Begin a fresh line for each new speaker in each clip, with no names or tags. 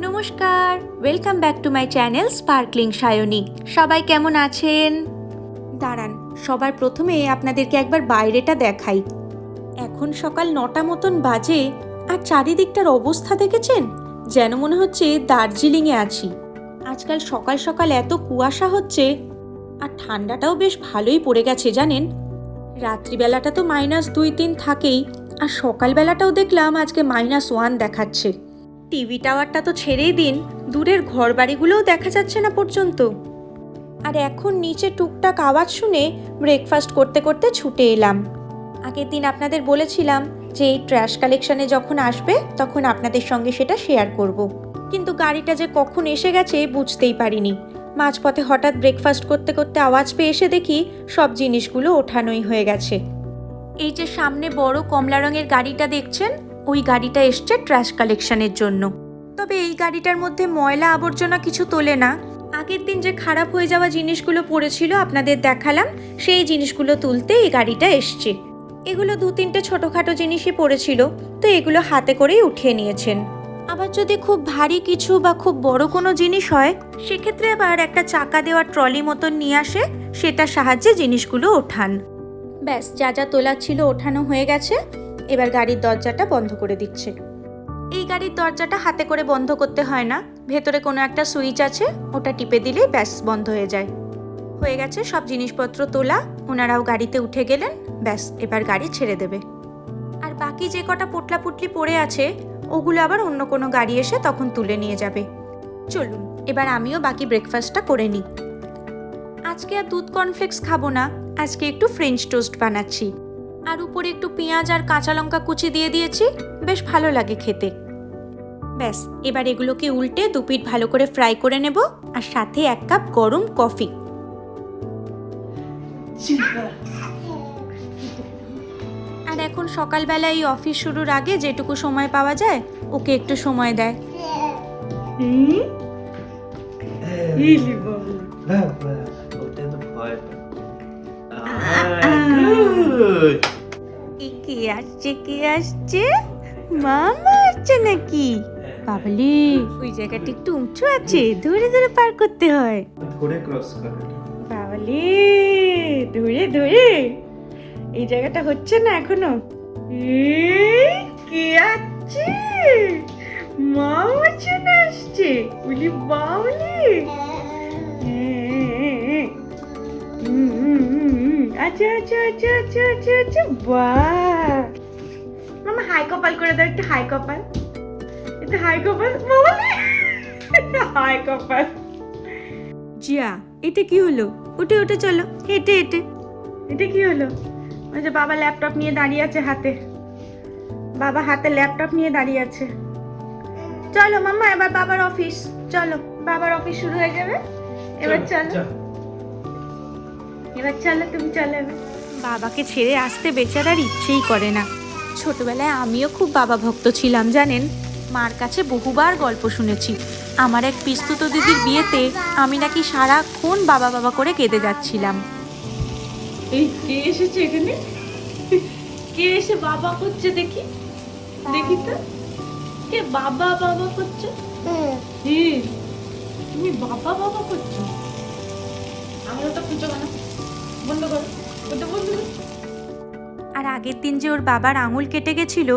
নমস্কার, welcome back to my channel sparkling Sayani. সবাই কেমন আছেন? দাঁড়ান, সবার প্রথমে আপনাদেরকে একবার বাইরেটা দেখাই। এখন সকাল 9টা মতন বাজে, আর চারিদিকটার অবস্থা দেখেছেন? যেন মনে হচ্ছে দার্জিলিংয়ে আছি। আজকাল সকাল সকাল এত কুয়াশা হচ্ছে, আর ঠান্ডাটাও বেশ ভালোই পড়ে গেছে জানেন। রাত্রিবেলাটা তো -2-3 থাকেই, আর সকালবেলাটাও দেখলাম আজকে -1 দেখাচ্ছে। টিভি টাওয়ারটা তো ছেড়েই দিন, দূরের ঘরবাড়িগুলোও দেখা যাচ্ছে না পর্যন্ত। আর এখন নিচে টুকটাক আওয়াজ শুনে ব্রেকফাস্ট করতে করতে ছুটে এলাম। আগের দিন আপনাদের বলেছিলাম যে এই ট্র্যাশ কালেকশনে যখন আসবে তখন আপনাদের সঙ্গে সেটা শেয়ার করব। কিন্তু গাড়িটা যে কখন এসে গেছে বুঝতেই পারিনি। মাঝপথে হঠাৎ ব্রেকফাস্ট করতে করতে আওয়াজ পেয়ে এসে দেখি সব জিনিসগুলো ওঠানোই হয়ে গেছে। এই যে সামনে বড় কমলা রঙের গাড়িটা দেখছেন, ওই গাড়িটা এসছে ট্র্যাশ কালেকশনের জন্য। তবে এই গাড়িটার মধ্যে ময়লা আবর্জনা কিছু তোলে না। আগের দিন যে খারাপ হয়ে যাওয়া জিনিসগুলো পড়েছিল আপনাদের দেখালাম, সেই জিনিসগুলো তুলতে এই গাড়িটা এসছে। এগুলো 2-3টে ছোটোখাটো জিনিসই পড়েছিল, তো এগুলো হাতে করেই উঠিয়ে নিয়েছেন। আবার যদি খুব ভারী কিছু বা খুব বড় কোনো জিনিস হয়, সেক্ষেত্রে আবার একটা চাকা দেওয়া ট্রলি মতন নিয়ে আসে, সেটার সাহায্যে জিনিসগুলো ওঠান। ব্যাস, যা যা তোলার ছিল ওঠানো হয়ে গেছে। এবার গাড়ির দরজাটা বন্ধ করে দিচ্ছে। এই গাড়ির দরজাটা হাতে করে বন্ধ করতে হয় না, ভেতরে কোনো একটা সুইচ আছে, ওটা টিপে দিলেই ব্যাস বন্ধ হয়ে যায়। হয়ে গেছে সব জিনিসপত্র তোলা, ওনারাও গাড়িতে উঠে গেলেন। ব্যাস, এবার গাড়ি ছেড়ে দেবে। আর বাকি যে কটা পোটলা পুটলি পড়ে আছে, ওগুলো আবার অন্য কোনো গাড়ি এসে তখন তুলে নিয়ে যাবে। চলুন এবার আমিও বাকি ব্রেকফাস্টটা করে নিই। আজকে আর দুধ কর্নফ্লেক্স খাবো না, আজকে একটু ফ্রেঞ্চ টোস্ট বানাচ্ছি। আর উপরে একটু পেঁয়াজ আর কাঁচা লঙ্কা কুচি দিয়ে দিয়েছি, বেশ ভালো লাগে খেতে। ব্যাস, এবার এগুলোকে উল্টে দুপিঠ ভালো করে ফ্রাই করে নেব, আর সাথে 1 কাপ গরম কফি। আর এখন সকালবেলা এই অফিস শুরুর আগে যেটুকু সময় পাওয়া যায়, ওকে একটু সময় দেয়। কে আসছে? মামা আসছে নাকি? বাবলি, ওই জায়গাটা একটু উঁচু আছে, ধরে ধরে পার করতে হয়।
ধরে ক্রস করে
বাবলি, ধরে ধরে। এই জায়গাটা হচ্ছে না এখনো। কে আসছে? মামা চলে আসছে। বলি বাবলি, আচ্ছা আচ্ছা আচ্ছা আচ্ছা আচ্ছা আচ্ছা, বাহ। মামা হাই কপাল করে দাও, একটু হাই কপাল, একটু হাই কপাল। হাই কপাল। জিয়া, এটা কি হলো? উঠে উঠে চলো, হেঁটে হেঁটে। এটা কি হলো? ওই যে বাবা ল্যাপটপ নিয়ে দাঁড়িয়ে আছে হাতে, বাবা হাতে ল্যাপটপ নিয়ে দাঁড়িয়ে আছে। চলো মাম্মা, এবার বাবার অফিস। চলো, বাবার অফিস শুরু হয়ে যাবে। এবার চলো, এবার চলো, তুমি চলো। এবার বাবাকে ছেড়ে আসতে বেচারার ইচ্ছেই করে না। ছোটবেলায় আমিও খুব বাবা ভক্ত ছিলাম জানেন। মার কাছে বহুবার গল্প শুনেছি। আমার এক পিস্তুত দিদির বিয়েতে আমি নাকি সারাক্ষণ বাবা বাবা করে কেঁদে যাচ্ছিলাম।
এই কে এসেছে এখানে? কে এসে বাবা করছে দেখি, দেখি তো কে বাবা বাবা করছে। তুমি বাবা বাবা করছো? আমি ওটা খুঁজো না, বন্ধ করো, ওটা বন্ধ করো।
আর আগের দিন যে ওর বাবার আঙুল কেটে গেছিল,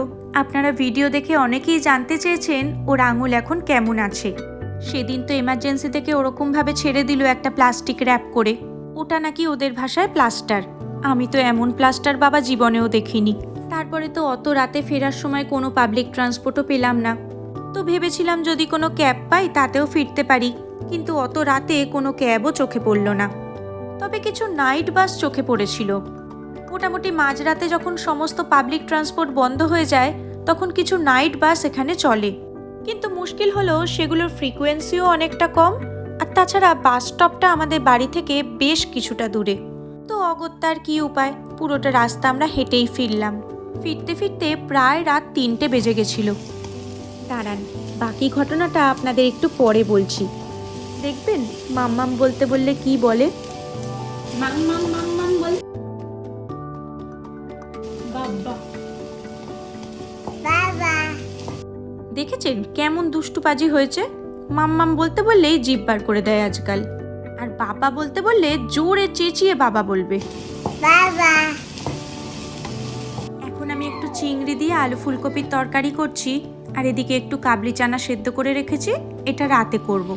আপনারা ভিডিও দেখে অনেকেই জানতে চেয়েছেন ওর আঙুল এখন কেমন আছে। সেদিন তো এমার্জেন্সি থেকে ওরকমভাবে ছেড়ে দিল একটা প্লাস্টিক র্যাপ করে। ওটা নাকি ওদের ভাষায় প্লাস্টার। আমি তো এমন প্লাস্টার বাবা জীবনেও দেখিনি। তারপরে তো অত রাতে ফেরার সময় কোনো পাবলিক ট্রান্সপোর্টও পেলাম না। তো ভেবেছিলাম যদি কোনো ক্যাব পাই তাতেও ফিরতে পারি, কিন্তু অত রাতে কোনো ক্যাবও চোখে পড়ল না। তবে কিছু নাইট বাস চোখে পড়েছিল। মোটামুটি মাঝরাতে যখন সমস্ত পাবলিক ট্রান্সপোর্ট বন্ধ হয়ে যায়, তখন কিছু নাইট বাস এখানে চলে। কিন্তু মুশকিল হলো সেগুলোর ফ্রিকোয়েন্সিও অনেকটা কম, আর তাছাড়া বাস স্টপটা আমাদের বাড়ি থেকে বেশ কিছুটা দূরে। তো অগত্যার কি উপায়, পুরোটা রাস্তা আমরা হেঁটেই ফিরলাম। ফিরতে ফিরতে প্রায় রাত 3টে বেজে গেছিল। দাঁড়ান, বাকি ঘটনাটা আপনাদের একটু পরে বলছি। দেখবেন মাম্মাম বলতে বললে কি বলে।
মাম মাম মাম মাম বল। বাবা
বাবা
দেখেছেন কেমন দুষ্টুপাজি হয়েছে? মাম্মাম বলতে বললেই জিভ বার করে দেয় আজকাল, আর বাবা বলতে বললে জোরে চেঁচিয়ে বাবা বলবে।
বাবা
এখন আমি একটু চিংড়ি দিয়ে আলু ফুলকপির তরকারি করছি, আর এদিকে একটু কাবলি চানা সেদ্ধ করে রেখেছি, এটা রাতে করব।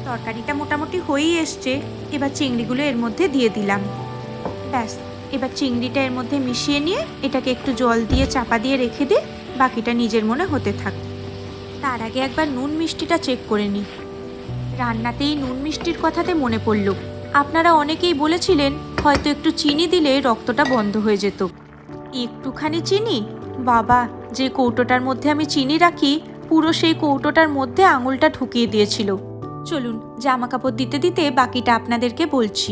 তরকারিটা মোটামুটি হয়েই এসছে, এবার চিংড়িগুলো এর মধ্যে দিয়ে দিলাম। ব্যাস, এবার চিংড়িটা এর মধ্যে মিশিয়ে নিয়ে এটাকে একটু জল দিয়ে চাপা দিয়ে রেখে দিই, বাকিটা নিজের মনে হতে থাক। তার আগে একবার নুন মিষ্টিটা চেক করে নিই। রান্নাতেই নুন মিষ্টির কথাতে মনে পড়ল, আপনারা অনেকেই বলেছিলেন হয়তো একটু চিনি দিলে রক্তটা বন্ধ হয়ে যেত। একটুখানি চিনি, বাবা যে কৌটোটার মধ্যে আমি চিনি রাখি পুরো সেই কৌটোটার মধ্যে আঙুলটা ঢুকিয়ে দিয়েছিল। চলুন জামা কাপড় দিতে দিতে বাকিটা আপনাদেরকে বলছি।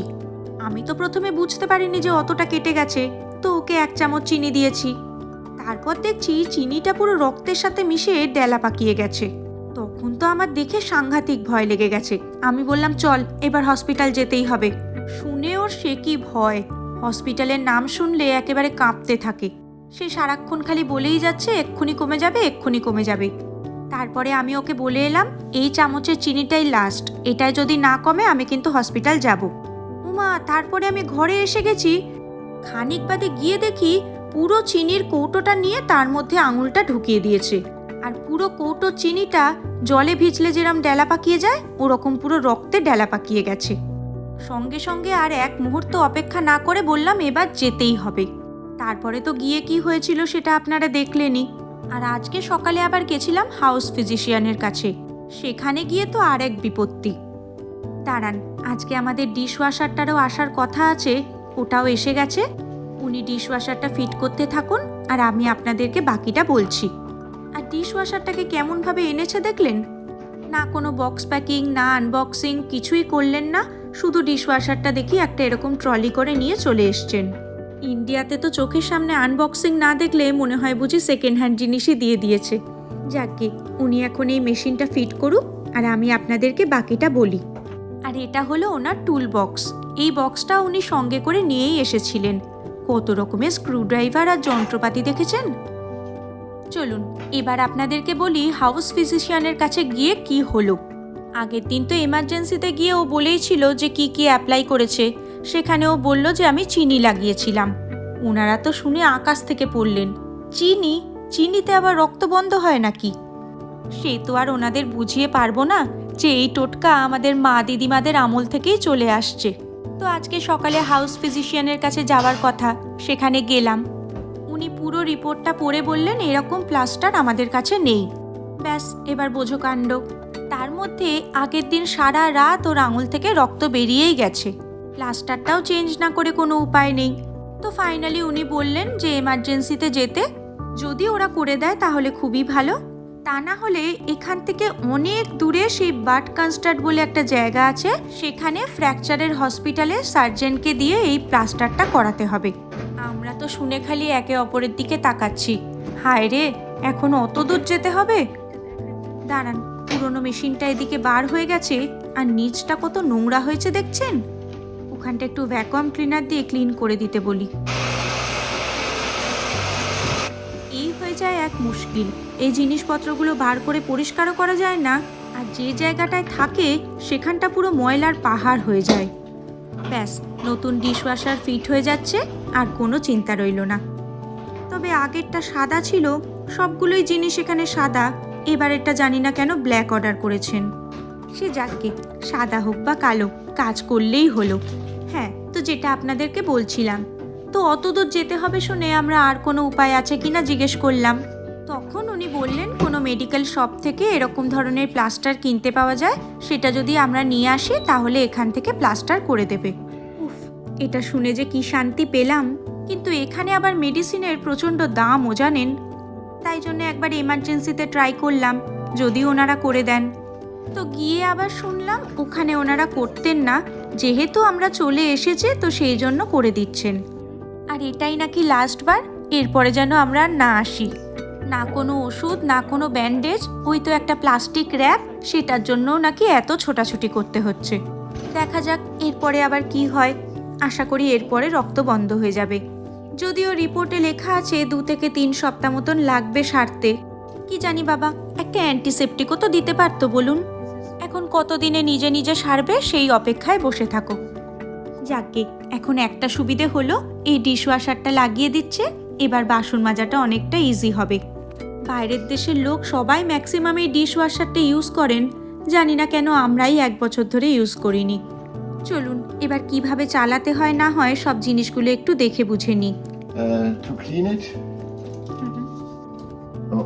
আমি তো প্রথমে বুঝতে পারিনি যে অতটা কেটে গেছে, তো ওকে 1 চামচ চিনি দিয়েছি। তারপর দেখছি চিনিটা পুরো রক্তের সাথে মিশে ডেলা পাকিয়ে গেছে। তখন তো আমার দেখে সাংঘাতিক ভয় লেগে গেছে। আমি বললাম চল এবার হসপিটাল যেতেই হবে। শুনে ওর সে কি ভয়, হসপিটালের নাম শুনলে একেবারে কাঁপতে থাকে। সে সারাক্ষণ খালি বলেই যাচ্ছে এক্ষুনি কমে যাবে, এক্ষুনি কমে যাবে। তারপরে আমি ওকে বলে এলাম এই চামচের চিনিটাই লাস্ট, এটাই যদি না কমে আমি কিন্তু হসপিটাল যাব। উমা, তারপরে আমি ঘরে এসে গেছি, খানিক বাদে গিয়ে দেখি পুরো চিনির কৌটোটা নিয়ে তার মধ্যে আঙুলটা ঢুকিয়ে দিয়েছে, আর পুরো কৌটো চিনিটা জলে ভিজলে যেরকম ডেলা পাকিয়ে যায় ওরকম পুরো রক্তে ডেলা পাকিয়ে গেছে। সঙ্গে সঙ্গে আর 1 মুহূর্ত অপেক্ষা না করে বললাম এবার যেতেই হবে। তারপরে তো গিয়ে কি হয়েছিল সেটা আপনারা দেখলেনই। আর আজকে সকালে আবার গেছিলাম হাউস ফিজিশিয়ানের কাছে, সেখানে গিয়ে তো আর এক বিপত্তি। দাঁড়ান, আজকে আমাদের ডিশওয়াশারটারও আসার কথা আছে, ওটাও এসে গেছে। উনি ডিশওয়াশারটা ফিট করতে থাকুন আর আমি আপনাদেরকে বাকিটা বলছি। আর ডিশওয়াশারটাকে কেমনভাবে এনেছে দেখলেন? না কোনো বক্স প্যাকিং, না আনবক্সিং, কিছুই করলেন না, শুধু ডিশওয়াশারটা দেখি একটা এরকম ট্রলি করে নিয়ে চলে এসছেন। ইন্ডিয়াতে তো চোখের সামনে আনবক্সিং না দেখলে মনে হয় বুঝি সেকেন্ড হ্যান্ড জিনিসই দিয়ে দিয়েছে। যাকে উনি এখন এই মেশিনটা ফিট করুক আর আমি আপনাদেরকে বাকিটা বলি। আর এটা হলো ওনার টুল বক্স। এই বক্সটা উনি সঙ্গে করে নিয়েই এসেছিলেন। কত রকমের স্ক্রুড্রাইভার আর যন্ত্রপাতি দেখেছেন। চলুন এবার আপনাদেরকে বলি হাউস ফিজিশিয়ানের কাছে গিয়ে কি হলো। আগের দিন তো এমার্জেন্সিতে গিয়ে ও বলেই ছিল যে কি কি অ্যাপ্লাই করেছে, সেখানে ও বলল যে আমি চিনি লাগিয়েছিলাম। ওনারা তো শুনে আকাশ থেকে পড়লেন, চিনি? চিনিতে আবার রক্ত বন্ধ হয় নাকি? সে তো আর ওনাদের বুঝিয়ে পারবো না যে এই টোটকা আমাদের মা দিদিমাদের আমল থেকেই চলে আসছে। তো আজকে সকালে হাউস ফিজিশিয়ানের কাছে যাওয়ার কথা, সেখানে গেলাম। উনি পুরো রিপোর্টটা পড়ে বললেন এরকম প্লাস্টার আমাদের কাছে নেই। ব্যাস, এবার বোঝো কাণ্ড। তার মধ্যে আগের দিন সারা রাত ওর আঙুল থেকে রক্ত বেরিয়েই গেছে, প্লাস্টারটাও চেঞ্জ না করে কোনো উপায় নেই। তো ফাইনালি উনি বললেন যে এমার্জেন্সিতে যেতে, যদি ওরা করে দেয় তাহলে খুবই ভালো, তা না হলে এখান থেকে অনেক দূরে সেই বাট কনস্টার্ট বলে একটা জায়গা আছে, সেখানে ফ্র্যাকচারের হসপিটালে সার্জেনকে দিয়ে এই প্লাস্টারটা করাতে হবে। আমরা তো শুনে খালি একে অপরের দিকে তাকাচ্ছি, হায় রে এখন অত দূর যেতে হবে। দাঁড়ান, পুরোনো মেশিনটা এদিকে বার হয়ে গেছে আর নিচটা কত নোংরা হয়েছে দেখছেন। ওখানটা একটু ভ্যাকুয়াম ক্লিনার দিয়ে ক্লিন করে দিতে বলি। এই হয়ে যায় এক মুশকিল, এই জিনিসপত্রগুলো বার করে পরিষ্কারও করা যায় না, আর যে জায়গাটায় থাকে সেখানটা পুরো ময়লার পাহাড় হয়ে যায়। ব্যাস, নতুন ডিশওয়াশার ফিট হয়ে যাচ্ছে আর কোনো চিন্তা রইল না। তবে আগেরটা সাদা ছিল, সবগুলোই জিনিস এখানে সাদা, এবারেরটা জানি না কেন ব্ল্যাক অর্ডার করেছেন। সে যাকে, সাদা হোক বা কালো, কাজ করলেই হলো। হ্যাঁ, তো যেটা আপনাদেরকে বলছিলাম, তো অত দূর যেতে হবে শুনে আমরা আর কোনো উপায় আছে কিনা জিজ্ঞেস করলাম। তখন উনি বললেন কোনো মেডিকেল শপ থেকে এরকম ধরনের প্লাস্টার কিনতে পাওয়া যায়, সেটা যদি আমরা নিয়ে আসি তাহলে এখান থেকে প্লাস্টার করে দেবে। উফ, এটা শুনে যে কি শান্তি পেলাম। কিন্তু এখানে আবার মেডিসিনের প্রচণ্ড দামও জানেন, তাই জন্য একবার এমার্জেন্সিতে ট্রাই করলাম যদি ওনারা করে দেন। তো গিয়ে আবার শুনলাম ওখানে ওনারা করতেন না, যেহেতু আমরা চলে এসেছি তো সেই জন্য করে দিচ্ছেন। আর এটাই নাকি লাস্টবার, এরপরে যেন আমরা না আসি। না কোনো ওষুধ, না কোনো ব্যান্ডেজ, ওই তো একটা প্লাস্টিক র্যাপ, সেটার জন্যও নাকি এত ছোটাছুটি করতে হচ্ছে। দেখা যাক এরপরে আবার কি হয়। আশা করি এরপরে রক্ত বন্ধ হয়ে যাবে। যদিও রিপোর্টে লেখা আছে 2 থেকে 3 সপ্তাহ মতন লাগবে সারতে। কি জানি বাবা, আমাকে অ্যান্টিসেপটিকও তো দিতে পারতো বলুন। এখন কতদিনে নিজে নিজে সারবে সেই অপেক্ষায় বসে থাকো। যাকগে, এখন একটা সুবিধে হলো, এই ডিশওয়াশারটা লাগিয়ে দিচ্ছে, এবার বাসন মাজাটা অনেকটা ইজি হবে। বাইরের দেশের লোক সবাই ম্যাক্সিমাম এই ডিশওয়াশারটা ইউজ করেন, জানি না কেন আমরাই 1 বছর ধরে ইউজ করিনি। চলুন এবার কিভাবে চালাতে হয় না হয় সব জিনিসগুলো একটু দেখে বুঝে নিই।
To clean it? No.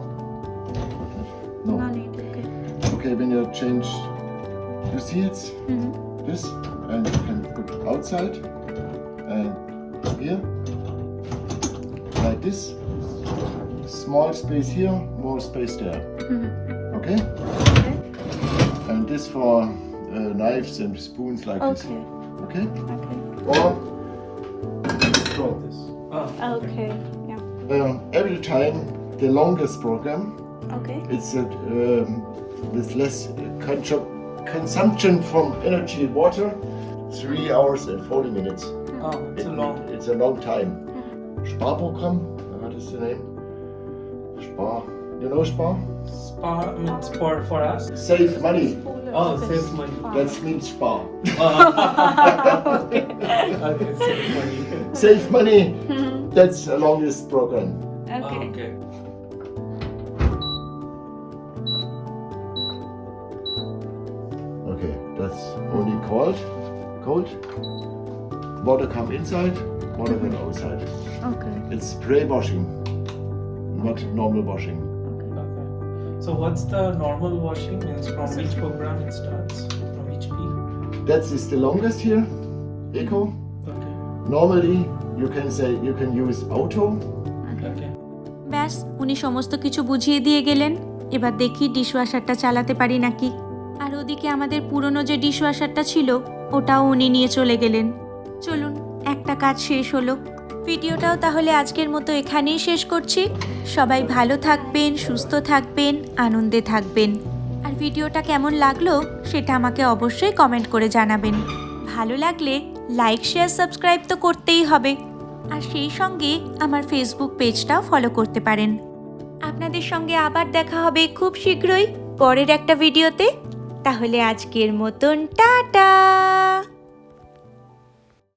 No. Okay, when you change, you see it? This, and you can put outside, and here, like this. Small space here, more space there. Okay? And this for knives and spoons like this. Okay? Or throw this.
Okay.
Every time the longest program, it's with less consumption from energy and water, 3 hours and 40 minutes. It's a long time. Sparprogramm, what is the name? Spar. You know Spar?
Spar means for us.
Save money.
Oh, save money.
That means Spar.
Okay, save money.
Save money. That's the longest program.
Okay.
Okay, that's only cold. Water come inside, water come outside. It's spray washing, not normal washing.
Okay. So what's the normal washing? Means from which program it starts? From which peak?
That is the longest here, eco.
Okay.
Normally, you can say you can use auto.
Okay.
ব্যাস, উনি সমস্ত কিছু বুঝিয়ে দিয়ে গেলেন। এবার দেখি ডিশওয়াশারটা চালাতে পারি নাকি। আর ওদিকে আমাদের পুরনো যে ডিশওয়াশারটা ছিল ওটাও উনি নিয়ে চলে গেলেন। চলুন, একটা কাজ শেষ হলো। ভিডিওটাও তাহলে আজকের মতো এখানেই শেষ করছি। সবাই ভালো থাকবেন, সুস্থ থাকবেন, আনন্দে থাকবেন। আর ভিডিওটা কেমন লাগলো সেটা আমাকে অবশ্যই কমেন্ট করে জানাবেন। ভালো লাগলে লাইক, শেয়ার, সাবস্ক্রাইব তো করতেই হবে। আর সেই সঙ্গে আমার ফেসবুক পেজটাও ফলো করতে পারেন। আপনাদের সঙ্গে আবার দেখা হবে খুব শীঘ্রই পরের একটা ভিডিওতে। তাহলে আজকের মতন টাটা।